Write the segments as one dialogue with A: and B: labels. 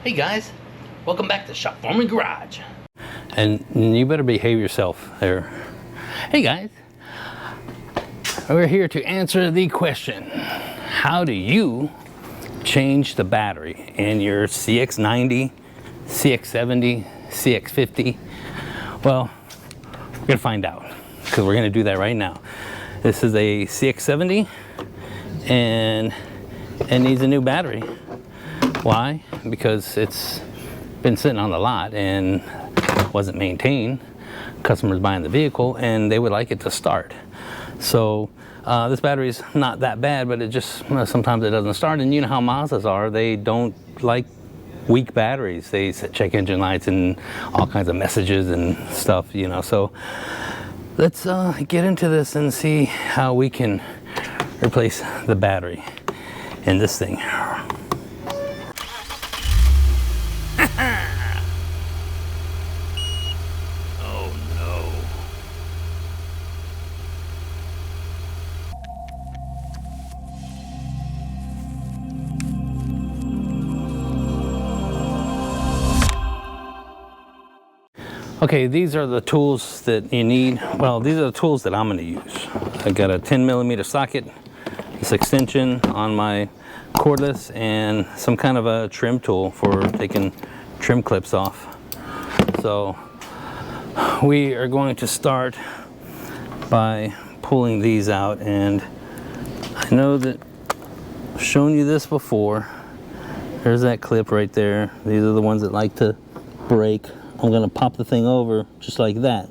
A: Hey guys, welcome back to Shop Foreman Garage.
B: And you better behave yourself there. Hey guys, we're here to answer the question, how do you change the battery in your CX-90, CX-70, CX-50? Well, we're gonna find out, because we're gonna do that right now. This is a CX-70 and it needs a new battery. Why? Because it's been sitting on the lot and wasn't maintained. Customers buying the vehicle and they would like it to start. So this battery is not that bad, but it just sometimes it doesn't start. And you know how Mazdas are, they don't like weak batteries. They check engine lights and all kinds of messages and stuff, you know. So let's get into this and see how we can replace the battery in this thing. Oh no. Okay, these are the tools that you need. Well, these are the tools that I'm going to use. I got a 10mm socket, this extension on my cordless, and some kind of a trim tool for taking trim clips off. So we are going to start by pulling these out, and I know that I've shown you this before. There's that clip right there. These are the ones that like to break. I'm gonna pop the thing over just like that.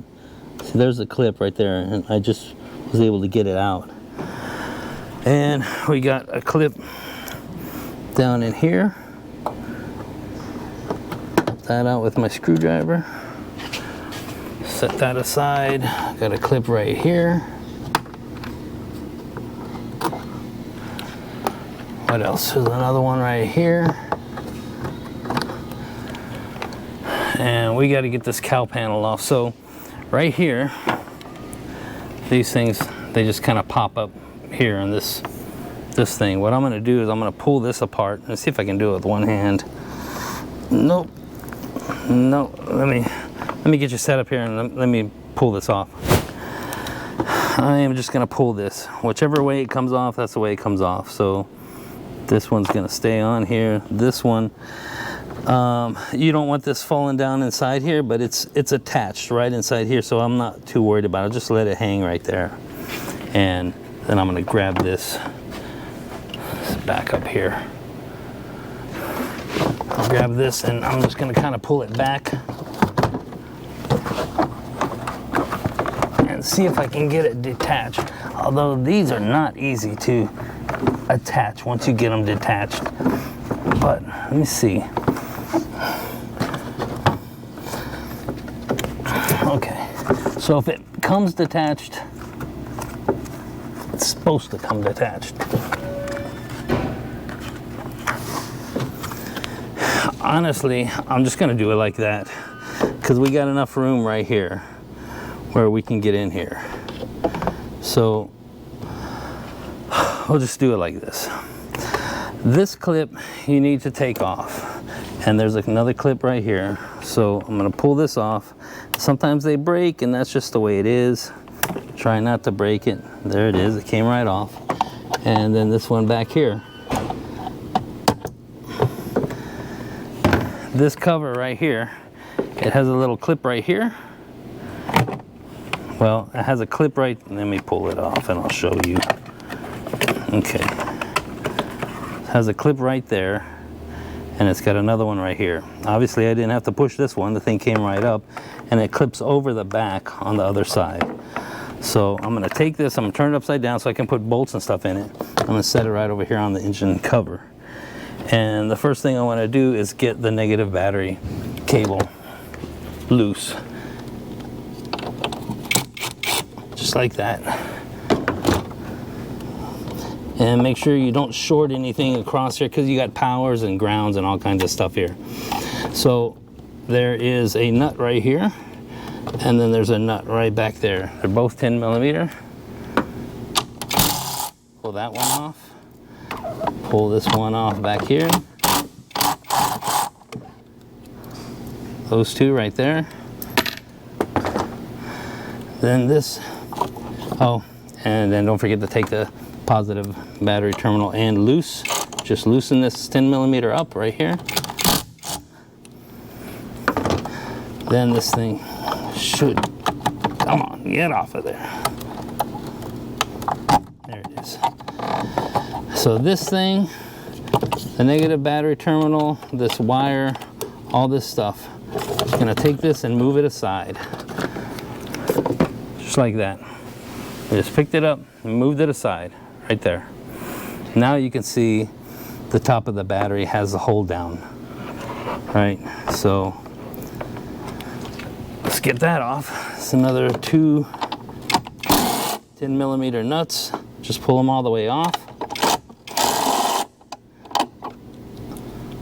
B: See, there's the clip right there, and I just was able to get it out. And we got a clip down in here. Pop that out with my screwdriver. Set that aside. Got a clip right here. What else? There's another one right here. And we got to get this cowl panel off. So right here, these things, they just kind of pop up here on this thing. What I'm going to do is I'm going to pull this apart and see if I can do it with one hand. Nope. No. Let me get you set up here and let me pull this off. I am just going to pull this. Whichever way it comes off, that's the way it comes off. So this one's going to stay on here. This one, you don't want this falling down inside here, but it's attached right inside here, so I'm not too worried about it. Just let it hang right there. And then I'm going to grab this back up here. I'll grab this and I'm just going to kind of pull it back and see if I can get it detached. Although these are not easy to attach once you get them detached. But let me see. Okay, so if it comes detached, it's supposed to come detached. Honestly, I'm just gonna do it like that because we got enough room right here where we can get in here. So we'll just do it like this. This clip you need to take off, and there's another clip right here. So I'm gonna pull this off. Sometimes they break, and that's just the way it is. Try not to break it. There it is, it came right off. And then this one back here. This cover right here, it has a little clip right here. Well, it has a clip right, let me pull it off and I'll show you. Okay. It has a clip right there, and it's got another one right here. Obviously I didn't have to push this one, the thing came right up, and it clips over the back on the other side. So I'm gonna take this, I'm gonna turn it upside down so I can put bolts and stuff in it. I'm gonna set it right over here on the engine cover. And the first thing I wanna do is get the negative battery cable loose. Just like that. And make sure you don't short anything across here because you got powers and grounds and all kinds of stuff here. So there is a nut right here, and then there's a nut right back there. They're both 10mm. Pull that one off. Pull this one off back here. those two right there. Then this, oh, and then don't forget to take the positive battery terminal and loose. Just loosen this 10mm up right here. Then this thing should, come on, get off of there. There it is. So this thing, the negative battery terminal, this wire, all this stuff, I'm gonna take this and move it aside. Just like that. I just picked it up and moved it aside, right there. Now you can see the top of the battery has the hold down, right? So let's get that off. It's another two 10mm nuts. Just pull them all the way off.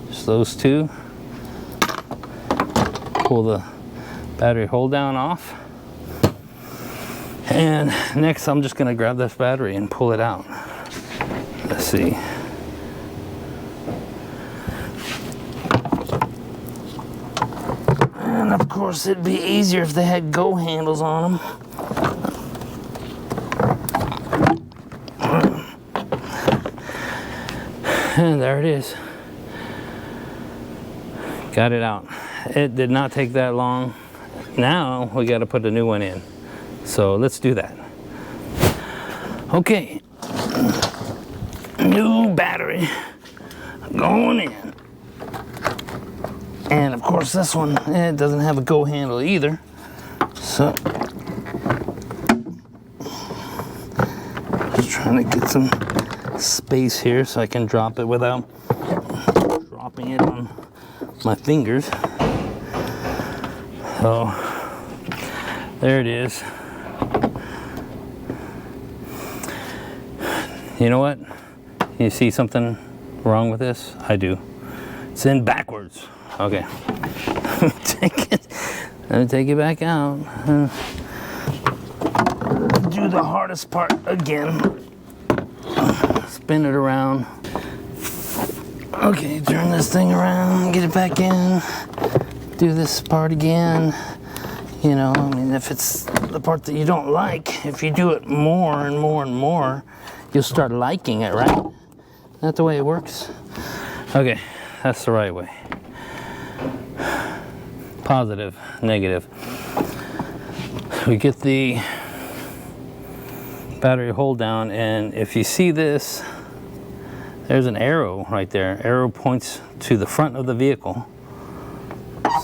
B: Just those two. Pull the battery hold down off. And next I'm just gonna grab this battery and pull it out. Let's see. And of course it'd be easier if they had go handles on them. And there it is. Got it out. It did not take that long. Now we got to put a new one in. So let's do that. Okay. New battery going in. And of course this one, it doesn't have a go handle either. So just trying to get some space here so I can drop it without dropping it on my fingers. So there it is. You know what? You see something wrong with this? I do. It's in backwards. Okay. Let me take it back out. Do the hardest part again. Spin it around. Okay, turn this thing around, get it back in. Do this part again. You know, I mean, if it's the part that you don't like, if you do it more and more and more, you'll start liking it, right? That's the way it works. Okay, that's the right way. Positive, negative. We get the battery hold down, and if you see this, there's an arrow right there. Arrow points to the front of the vehicle.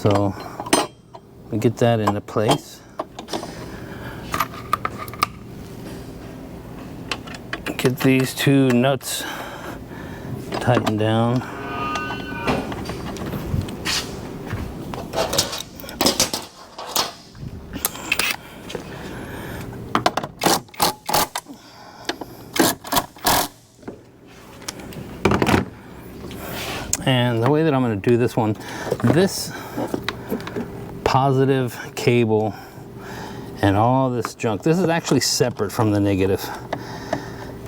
B: So we get that into place. Get these two nuts tightened down. And the way that I'm going to do this one, this positive cable and all this junk, this is actually separate from the negative.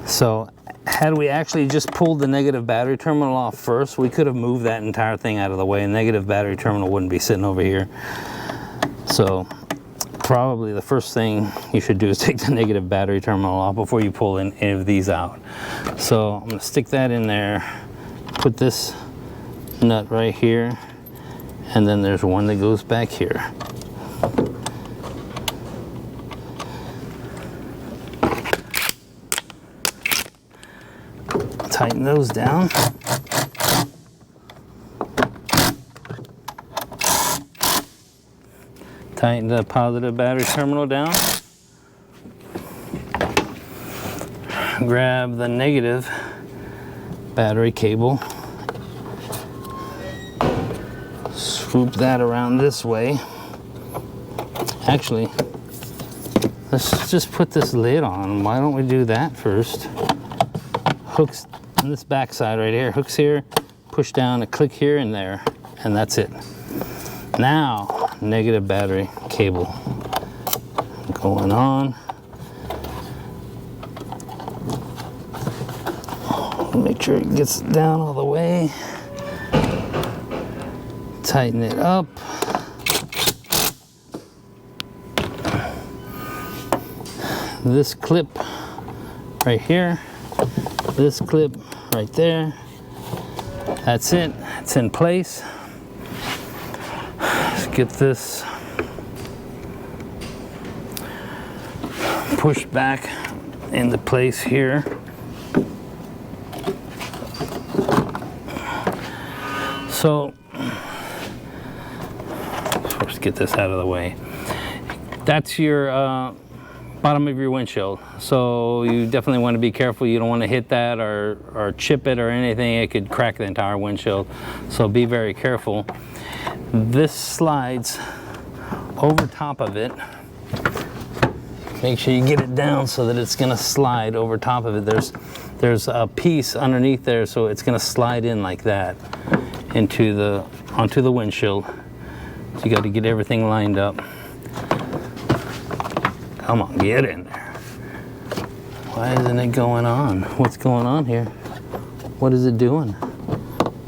B: So had we actually just pulled the negative battery terminal off first, we could have moved that entire thing out of the way and negative battery terminal wouldn't be sitting over here. So probably the first thing you should do is take the negative battery terminal off before you pull any of these out. So I'm going to stick that in there, put this nut right here, and then there's one that goes back here. Tighten those down. Tighten the positive battery terminal down. Grab the negative battery cable. Swoop that around this way. Actually, let's just put this lid on. Why don't we do that first? Hooks on this back side right here. Hooks here, push down, a click here and there, and that's it. Now, negative battery cable going on. Make sure it gets down all the way. Tighten it up. this clip right here, this clip right there. That's it, it's in place. Let's get this pushed back into place here. So, first get this out of the way. That's your bottom of your windshield. So you definitely want to be careful. You don't want to hit that or chip it or anything. It could crack the entire windshield. So be very careful. This slides over top of it. Make sure you get it down so that it's going to slide over top of it. There's a piece underneath there, so it's going to slide in like that onto the windshield. So you got to get everything lined up. Come on, get in there. Why isn't it going on? What's going on here? What is it doing?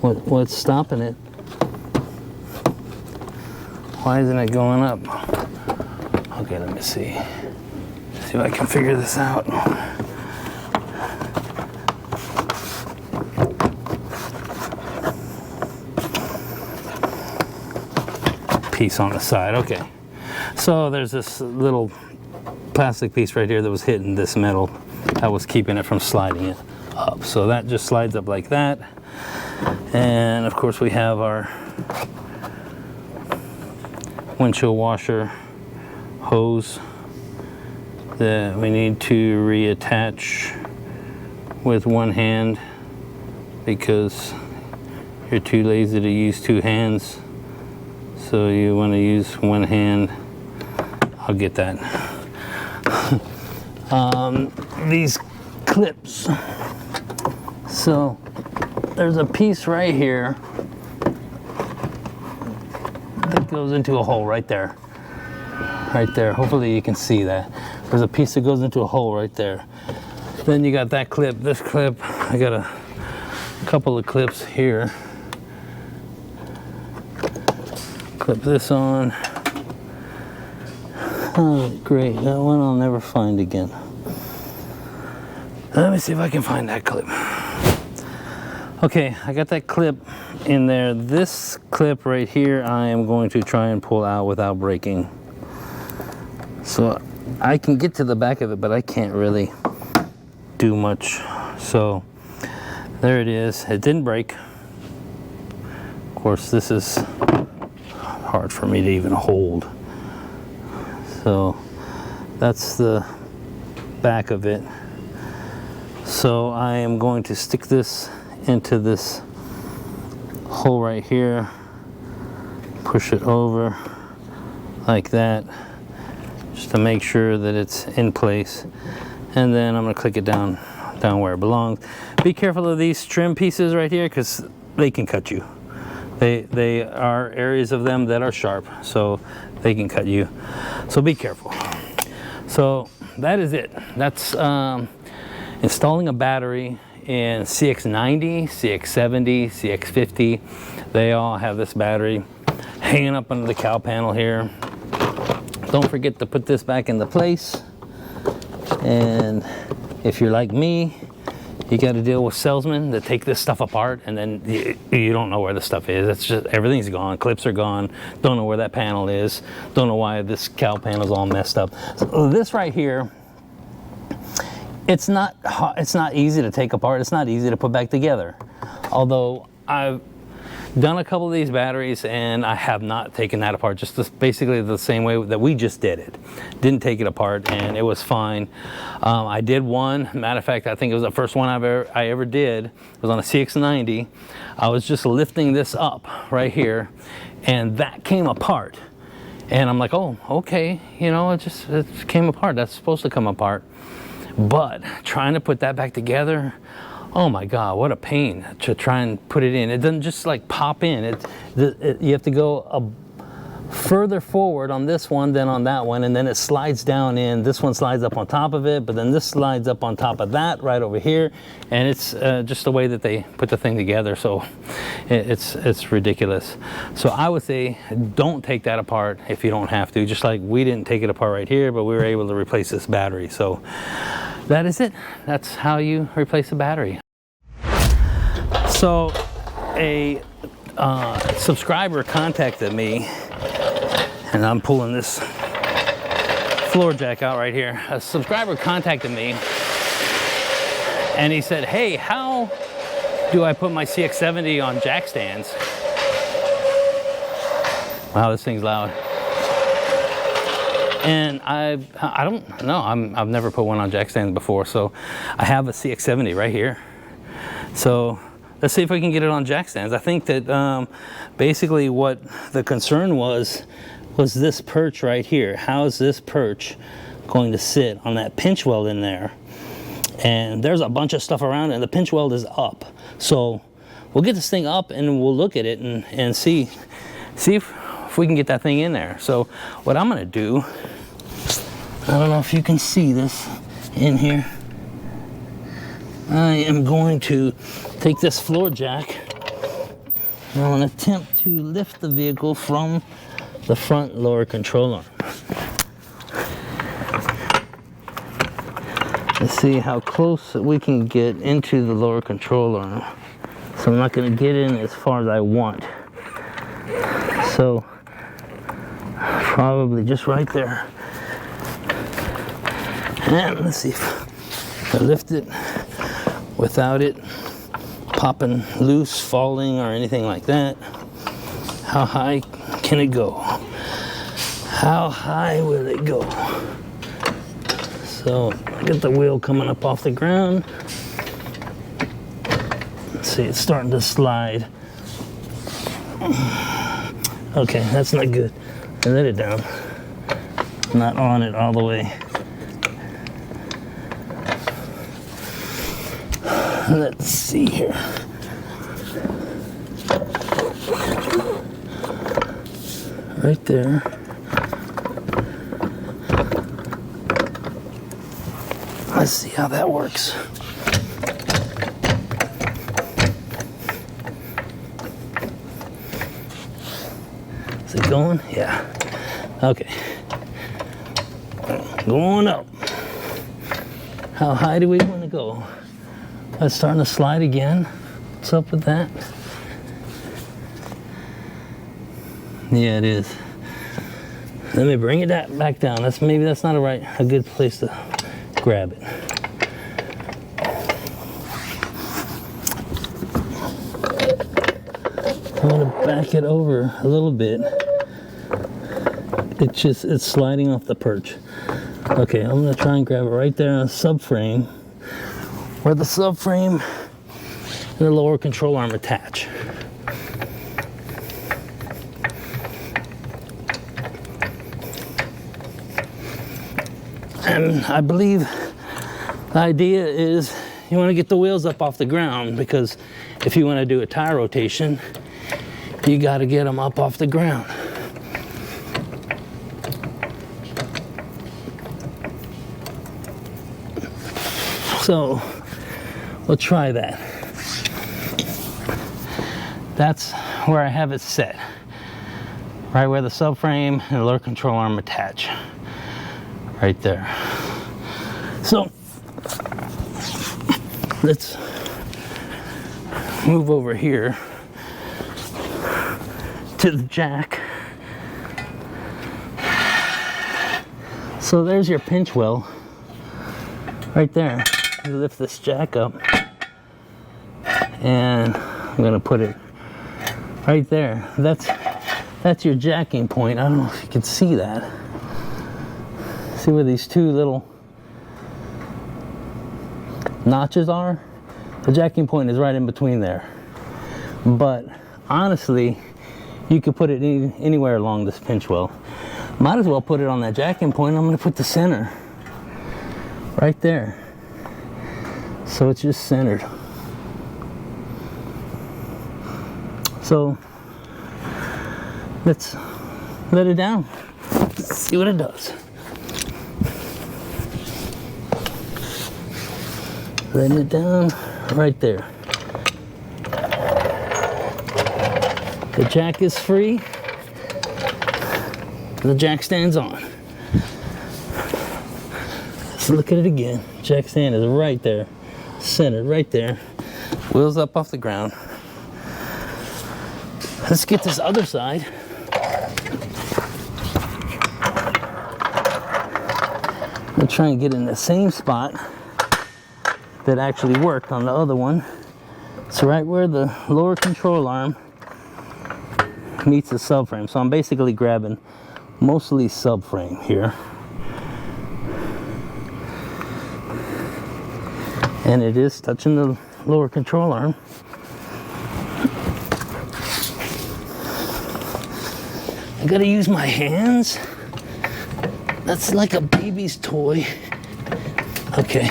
B: What's stopping it? Why isn't it going up? Okay, let me see. See if I can figure this out. Piece on the side, okay. So there's this little plastic piece right here that was hitting this metal that was keeping it from sliding it up. So that just slides up like that. And of course we have our windshield washer hose that we need to reattach with one hand because you're too lazy to use two hands. So you want to use one hand. I'll get that. These clips. So there's a piece right here that goes into a hole right there. Right there. Hopefully you can see that. There's a piece that goes into a hole right there. Then you got that clip, this clip. I got a couple of clips here. Clip this on. Oh, great. That one I'll never find again. Let me see if I can find that clip. Okay, I got that clip in there. This clip right here, I am going to try and pull out without breaking. So I can get to the back of it, but I can't really do much. So there it is. It didn't break. Of course, this is hard for me to even hold. So that's the back of it. So I am going to stick this into this hole right here, push it over like that, just to make sure that it's in place. And then I'm going to click it down where it belongs. Be careful of these trim pieces right here because they can cut you. They are areas of them that are sharp, so they can cut you. So be careful. So that is it. That's installing a battery in CX-90, CX-70, CX-50. They all have this battery hanging up under the cowl panel here. Don't forget to put this back into place. And if you're like me, you got to deal with salesmen that take this stuff apart and then you don't know where the stuff is. It's just everything's gone. Clips are gone. Don't know where that panel is. Don't know why this cowl panel's all messed up. So this right here, it's not easy to take apart. It's not easy to put back together. Although I've done a couple of these batteries and I have not taken that apart, just basically the same way that we just did it. Didn't take it apart and it was fine. I did one, matter of fact, I think it was the first one I ever did. It was on a CX-90. I was just lifting this up right here and that came apart. And I'm like, oh, okay, you know, it came apart. That's supposed to come apart. But trying to put that back together, oh my God, what a pain to try and put it in. It doesn't just like pop in. You have to go further forward on this one than on that one, and then it slides down in. This one slides up on top of it, but then this slides up on top of that right over here, and it's just the way that they put the thing together. So it's ridiculous. So I would say don't take that apart if you don't have to, just like we didn't take it apart right here, but we were able to replace this battery. So that is it. That's how you replace a battery. So a subscriber contacted me, and I'm pulling this floor jack out right here. A subscriber contacted me and he said, hey, how do I put my CX-70 on jack stands? Wow, this thing's loud. And I don't know, I've never put one on jack stands before, so I have a CX-70 right here. So let's see if we can get it on jack stands. I think that basically what the concern was this perch right here. How is this perch going to sit on that pinch weld in there? And there's a bunch of stuff around it, and the pinch weld is up. So we'll get this thing up and we'll look at it and see if we can get that thing in there. So what I'm gonna do, I don't know if you can see this in here. I am going to take this floor jack and I'm going to attempt to lift the vehicle from the front lower control arm. Let's see how close we can get into the lower control arm. So I'm not going to get in as far as I want. So probably just right there. And let's see if I lift it without it popping loose, falling, or anything like that. How high can it go? How high will it go? So I get the wheel coming up off the ground. Let's see, it's starting to slide. Okay, that's not good. I let it down. Not on it all the way. Let's see here. Right there. Let's see how that works. Is it going? Yeah. Okay. Going up. How high do we want to go? It's starting to slide again. What's up with that? Yeah, it is. Let me bring it back down. Maybe that's not a good place to grab it. I'm gonna back it over a little bit. It's sliding off the perch. Okay, I'm gonna try and grab it right there on the subframe, where the subframe and the lower control arm attach. And I believe the idea is you want to get the wheels up off the ground, because if you want to do a tire rotation, you got to get them up off the ground. So we'll try that. That's where I have it set, right where the subframe and the lower control arm attach, right there. So let's move over here to the jack. So there's your pinch weld right there. You lift this jack up, and I'm gonna put it right there. That's your jacking point. I don't know if you can see that. See where these two little notches are? The jacking point is right in between there. But honestly, you could put it anywhere along this pinch weld. Might as well put it on that jacking point. I'm gonna put the center right there. So it's just centered. So let's let it down. Let's see what it does. Letting it down right there. The jack is free. The jack stands on. Let's look at it again. Jack stand is right there, centered right there. Wheels up off the ground. Let's get this other side. I'll try and get in the same spot that actually worked on the other one. It's right where the lower control arm meets the subframe. So I'm basically grabbing mostly subframe here. And it is touching the lower control arm. I gotta use my hands. That's like a baby's toy. Okay.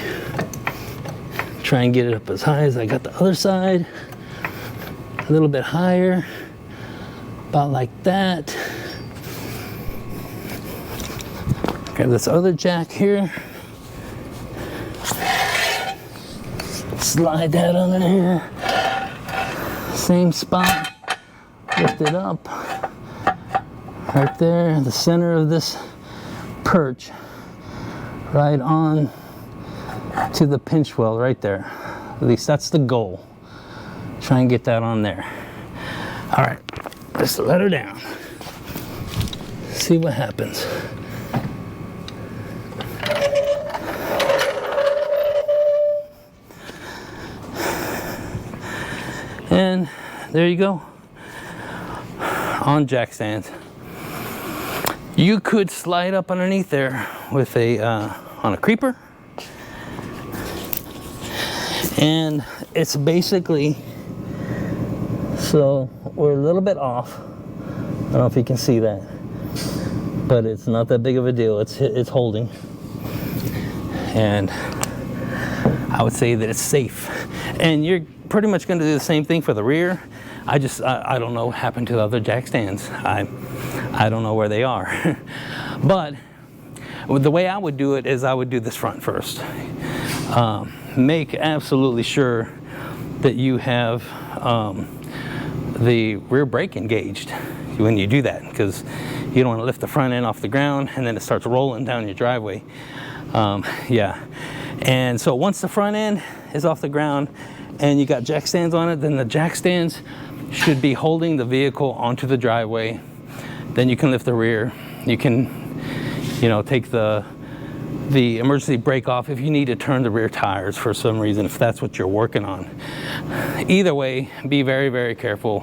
B: Try and get it up as high as I got the other side. A little bit higher. About like that. Grab this other jack here. Slide that under here. Same spot. Lift it up. Right there, the center of this perch. Right on to the pinch weld right there. At least that's the goal. Try and get that on there. All right, just let her down. See what happens. And there you go. On jack stands. You could slide up underneath there with a on a creeper. And it's basically, so we're a little bit off. I don't know if you can see that, but it's not that big of a deal. It's holding, and I would say that it's safe. And you're pretty much going to do the same thing for the rear. I don't know what happened to the other jack stands. I don't know where they are. But the way I would do it is I would do this front first. Make absolutely sure that you have the rear brake engaged when you do that, because you don't want to lift the front end off the ground and then it starts rolling down your driveway. Yeah, and so once the front end is off the ground and you got jack stands on it, then the jack stands should be holding the vehicle onto the driveway. Then you can lift the rear. You can, take the emergency brake off if you need to turn the rear tires for some reason, if that's what you're working on. Either way, be very, very careful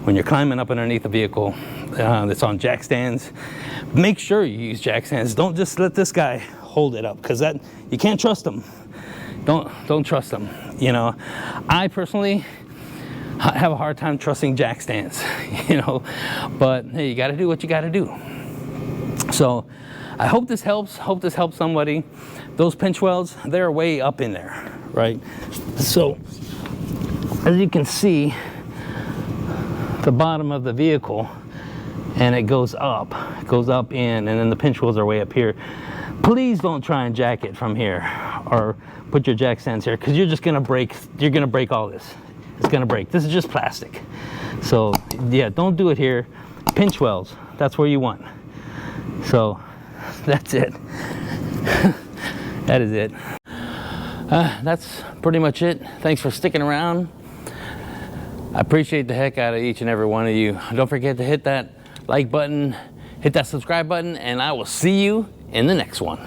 B: when you're climbing up underneath a vehicle that's on jack stands. Make sure you use jack stands. Don't just let this guy hold it up, because that you can't trust him. Don't trust him. I personally have a hard time trusting jack stands, but hey, you got to do what you got to do. So I hope this helps. Hope this helps somebody. Those pinch welds, they're way up in there, right? So as you can see, the bottom of the vehicle, and it goes up in, and then the pinch welds are way up here. Please don't try and jack it from here or put your jack stands here, because you're just gonna break. You're gonna break all this. It's gonna break. This is just plastic. So yeah, don't do it here. Pinch welds, that's where you want. So that's it. That is it. That's pretty much it. Thanks for sticking around. I appreciate the heck out of each and every one of you. Don't forget to hit that like button, hit that subscribe button, and I will see you in the next one.